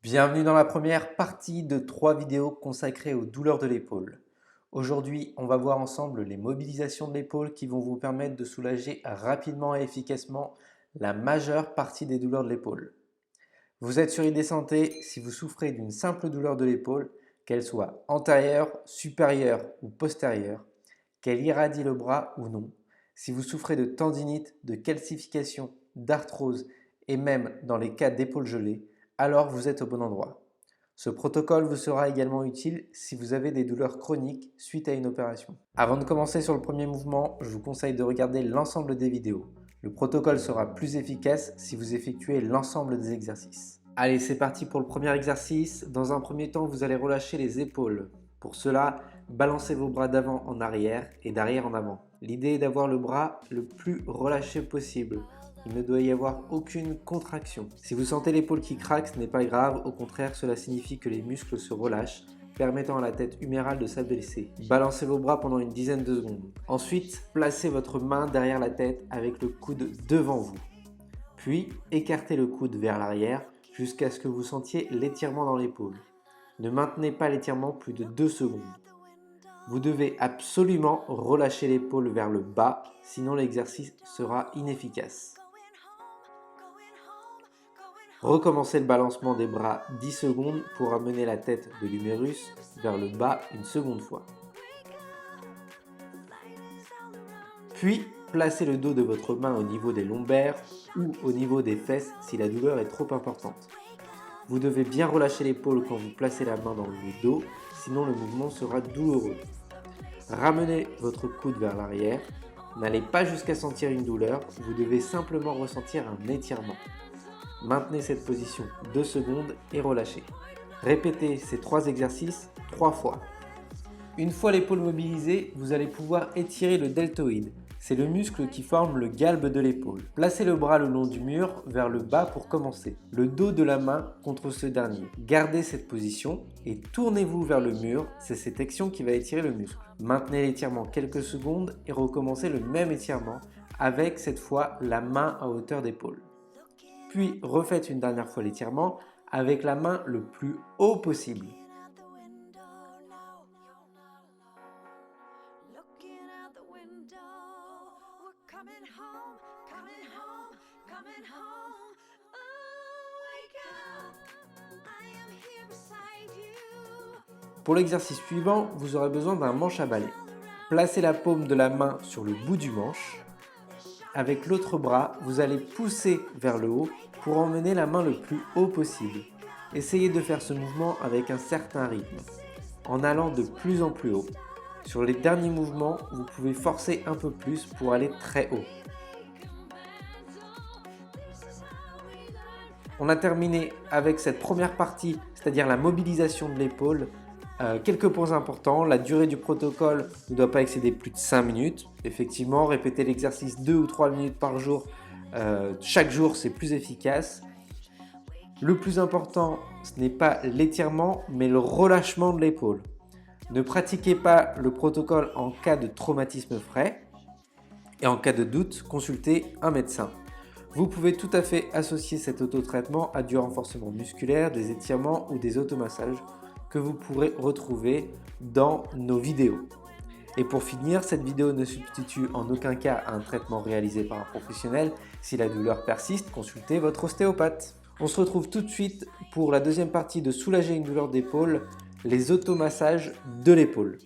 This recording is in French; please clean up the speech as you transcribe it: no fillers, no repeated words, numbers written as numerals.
Bienvenue dans la première partie de 3 vidéos consacrées aux douleurs de l'épaule. Aujourd'hui, on va voir ensemble les mobilisations de l'épaule qui vont vous permettre de soulager rapidement et efficacement la majeure partie des douleurs de l'épaule. Vous êtes sur ID Santé si vous souffrez d'une simple douleur de l'épaule, qu'elle soit antérieure, supérieure ou postérieure, qu'elle irradie le bras ou non, si vous souffrez de tendinite, de calcification, d'arthrose et même dans les cas d'épaule gelée, alors vous êtes au bon endroit. Ce protocole vous sera également utile si vous avez des douleurs chroniques suite à une opération. Avant de commencer sur le premier mouvement, je vous conseille de regarder l'ensemble des vidéos. Le protocole sera plus efficace si vous effectuez l'ensemble des exercices. Allez, c'est parti pour le premier exercice. Dans un premier temps, vous allez relâcher les épaules. Pour cela, balancez vos bras d'avant en arrière et d'arrière en avant. L'idée est d'avoir le bras le plus relâché possible. Il ne doit y avoir aucune contraction. Si vous sentez l'épaule qui craque, ce n'est pas grave. Au contraire, cela signifie que les muscles se relâchent, permettant à la tête humérale de s'abaisser. Balancez vos bras pendant une dizaine de secondes. Ensuite, placez votre main derrière la tête avec le coude devant vous. Puis, écartez le coude vers l'arrière jusqu'à ce que vous sentiez l'étirement dans l'épaule. Ne maintenez pas l'étirement plus de 2 secondes. Vous devez absolument relâcher l'épaule vers le bas, sinon l'exercice sera inefficace. Recommencez le balancement des bras 10 secondes pour amener la tête de l'humérus vers le bas une seconde fois. Puis, placez le dos de votre main au niveau des lombaires ou au niveau des fesses si la douleur est trop importante. Vous devez bien relâcher l'épaule quand vous placez la main dans le dos, sinon le mouvement sera douloureux. Ramenez votre coude vers l'arrière. N'allez pas jusqu'à sentir une douleur, vous devez simplement ressentir un étirement. Maintenez cette position 2 secondes et relâchez. Répétez ces 3 exercices 3 fois. Une fois l'épaule mobilisée, vous allez pouvoir étirer le deltoïde. C'est le muscle qui forme le galbe de l'épaule. Placez le bras le long du mur vers le bas pour commencer. Le dos de la main contre ce dernier. Gardez cette position et tournez-vous vers le mur. C'est cette action qui va étirer le muscle. Maintenez l'étirement quelques secondes et recommencez le même étirement avec cette fois la main à hauteur d'épaule. Puis refaites une dernière fois l'étirement avec la main le plus haut possible. Pour l'exercice suivant, vous aurez besoin d'un manche à balai. Placez la paume de la main sur le bout du manche. Avec l'autre bras, vous allez pousser vers le haut pour emmener la main le plus haut possible. Essayez de faire ce mouvement avec un certain rythme, en allant de plus en plus haut. Sur les derniers mouvements, vous pouvez forcer un peu plus pour aller très haut. On a terminé avec cette première partie, c'est-à-dire la mobilisation de l'épaule. Quelques points importants, la durée du protocole ne doit pas excéder plus de 5 minutes. Effectivement, répéter l'exercice 2 ou 3 minutes par jour, chaque jour, c'est plus efficace. Le plus important, ce n'est pas l'étirement, mais le relâchement de l'épaule. Ne pratiquez pas le protocole en cas de traumatisme frais et en cas de doute, consultez un médecin. Vous pouvez tout à fait associer cet autotraitement à du renforcement musculaire, des étirements ou des automassages que vous pourrez retrouver dans nos vidéos. Et pour finir, cette vidéo ne substitue en aucun cas un traitement réalisé par un professionnel. Si la douleur persiste, consultez votre ostéopathe. On se retrouve tout de suite pour la deuxième partie de soulager une douleur d'épaule, les automassages de l'épaule.